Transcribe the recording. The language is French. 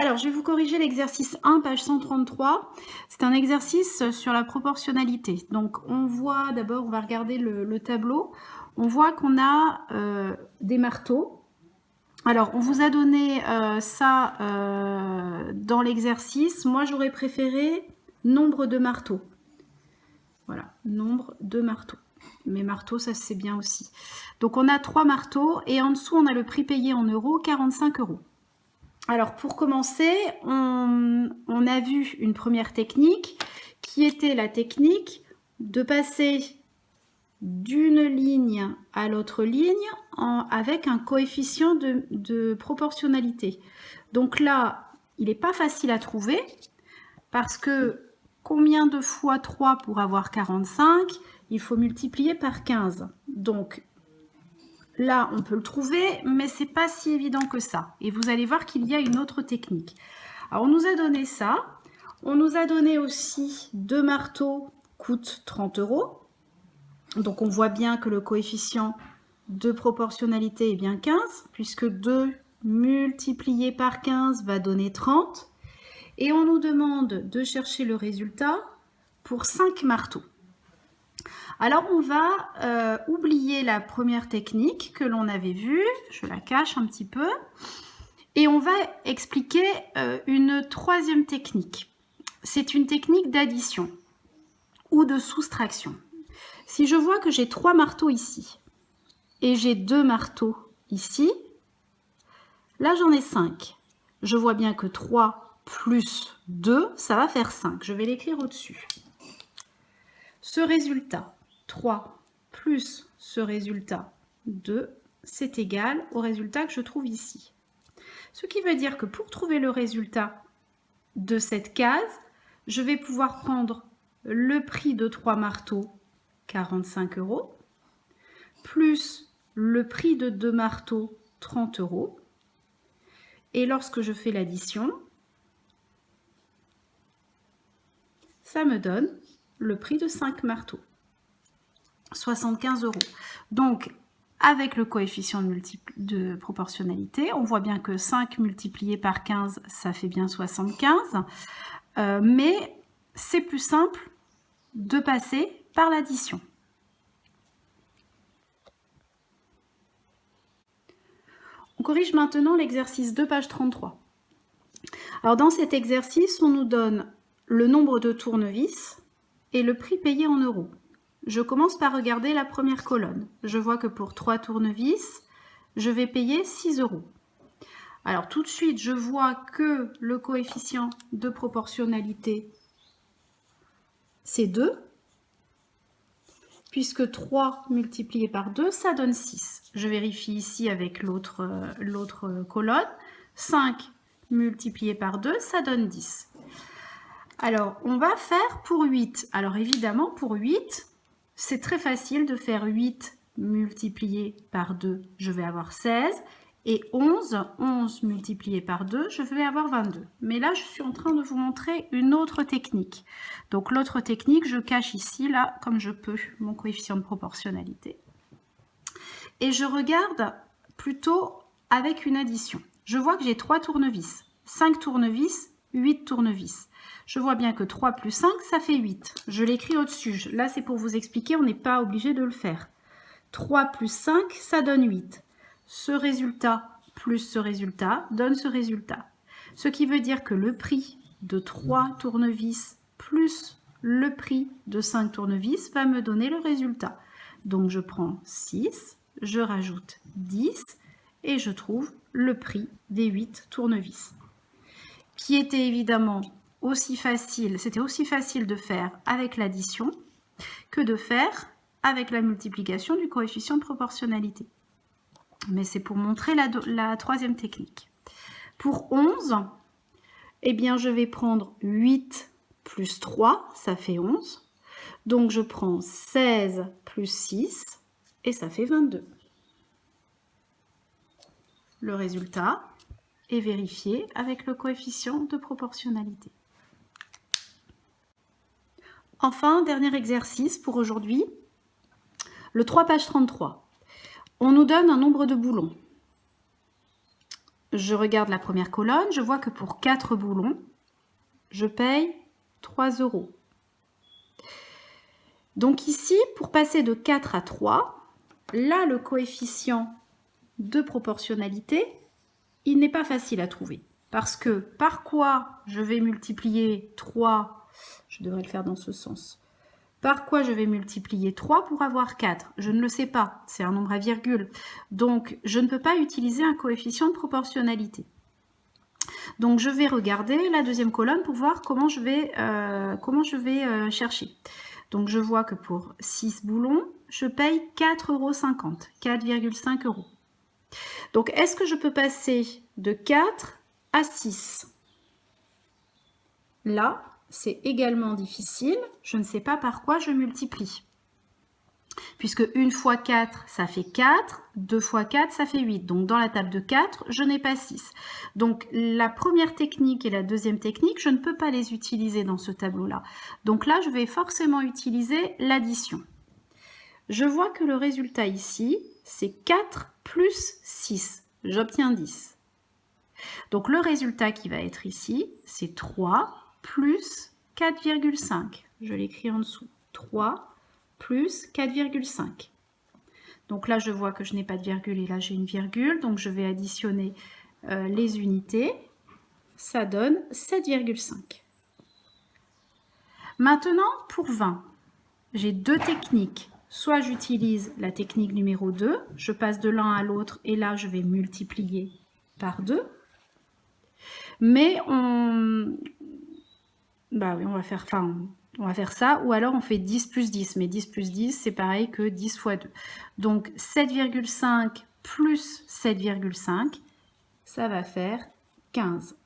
Alors, je vais vous corriger l'exercice 1, page 133. C'est un exercice sur la proportionnalité. Donc, on voit d'abord, on va regarder le tableau. On voit qu'on a des marteaux. Alors, on vous a donné ça dans l'exercice. Moi, j'aurais préféré nombre de marteaux. Voilà, nombre de marteaux. Mais marteaux, ça c'est bien aussi. Donc, on a 3 marteaux et en dessous, on a le prix payé en euros, 45 €. Alors pour commencer, on a vu une première technique qui était la technique de passer d'une ligne à l'autre ligne avec un coefficient de proportionnalité. Donc là, il n'est pas facile à trouver parce que combien de fois 3 pour avoir 45? Il faut multiplier par 15. Donc là, on peut le trouver, mais c'est pas si évident que ça. Et vous allez voir qu'il y a une autre technique. Alors, on nous a donné ça. On nous a donné aussi 2 marteaux coûtent 30 €. Donc, on voit bien que le coefficient de proportionnalité est bien 15, puisque 2 multiplié par 15 va donner 30. Et on nous demande de chercher le résultat pour 5 marteaux. Alors, on va oublier la première technique que l'on avait vue. Je la cache un petit peu. Et on va expliquer une troisième technique. C'est une technique d'addition ou de soustraction. Si je vois que j'ai 3 marteaux ici et j'ai 2 marteaux ici, là j'en ai 5. Je vois bien que 3 plus 2, ça va faire 5. Je vais l'écrire au-dessus. Ce résultat, 3 plus ce résultat, 2, c'est égal au résultat que je trouve ici. Ce qui veut dire que pour trouver le résultat de cette case, je vais pouvoir prendre le prix de 3 marteaux, 45 €, plus le prix de 2 marteaux, 30 €. Et lorsque je fais l'addition, ça me donne le prix de 5 marteaux, 75 €. Donc, avec le coefficient de proportionnalité, on voit bien que 5 multiplié par 15, ça fait bien 75. Mais c'est plus simple de passer par l'addition. On corrige maintenant l'exercice 2, page 33. Alors dans cet exercice, on nous donne le nombre de tournevis et le prix payé en euros. Je commence par regarder la première colonne. Je vois que pour 3 tournevis, je vais payer 6 €. Alors tout de suite, je vois que le coefficient de proportionnalité, c'est 2. Puisque 3 multiplié par 2, ça donne 6. Je vérifie ici avec l'autre colonne. 5 multiplié par 2, ça donne 10. Alors, on va faire pour 8. Alors, évidemment, pour 8, c'est très facile de faire 8 multiplié par 2, je vais avoir 16. Et 11 multiplié par 2, je vais avoir 22. Mais là, je suis en train de vous montrer une autre technique. Donc l'autre technique, je cache ici, là, comme je peux, mon coefficient de proportionnalité. Et je regarde plutôt avec une addition. Je vois que j'ai 3 tournevis, 5 tournevis, 8 tournevis. Je vois bien que 3 plus 5, ça fait 8. Je l'écris au-dessus. Là, c'est pour vous expliquer, on n'est pas obligé de le faire. 3 plus 5, ça donne 8. Ce résultat plus ce résultat donne ce résultat. Ce qui veut dire que le prix de 3 tournevis plus le prix de 5 tournevis va me donner le résultat. Donc je prends 6, je rajoute 10 et je trouve le prix des 8 tournevis. Qui était évidemment aussi facile, c'était aussi facile de faire avec l'addition que de faire avec la multiplication du coefficient de proportionnalité. Mais c'est pour montrer la troisième technique. Pour 11, eh bien, je vais prendre 8 plus 3, ça fait 11. Donc, je prends 16 plus 6 et ça fait 22. Le résultat est vérifié avec le coefficient de proportionnalité. Enfin, dernier exercice pour aujourd'hui, le 3, page 33. On nous donne un nombre de boulons. je regarde la première colonne, je vois que pour 4 boulons, je paye 3 €. Donc ici, pour passer de 4 à 3, là, le coefficient de proportionnalité, il n'est pas facile à trouver. Parce que par quoi je vais multiplier 3, je devrais le faire dans ce sens. Par quoi je vais multiplier 3 pour avoir 4? Je ne le sais pas, c'est un nombre à virgule. Donc, je ne peux pas utiliser un coefficient de proportionnalité. Donc, je vais regarder la deuxième colonne pour voir comment je vais chercher. Donc, je vois que pour 6 boulons, je paye 4,50 €, 4,5 €. Donc, est-ce que je peux passer de 4 à 6? Là, c'est également difficile. Je ne sais pas par quoi je multiplie. Puisque 1 fois 4, ça fait 4. 2 fois 4, ça fait 8. Donc, dans la table de 4, je n'ai pas 6. Donc, la première technique et la deuxième technique, je ne peux pas les utiliser dans ce tableau-là. Donc là, je vais forcément utiliser l'addition. Je vois que le résultat ici, c'est 4 plus 6. J'obtiens 10. Donc, le résultat qui va être ici, c'est 3 plus 4,5. Je l'écris en dessous. 3 plus 4,5. Donc là, je vois que je n'ai pas de virgule et là, j'ai une virgule. Donc, je vais additionner les unités. Ça donne 7,5. Maintenant, pour 20, j'ai deux techniques. Soit j'utilise la technique numéro 2, je passe de l'un à l'autre et là, je vais multiplier par 2. Mais bah oui, on va faire ça, ou alors on fait 10 plus 10, mais 10 plus 10, c'est pareil que 10 fois 2. Donc 7,5 plus 7,5, ça va faire 15.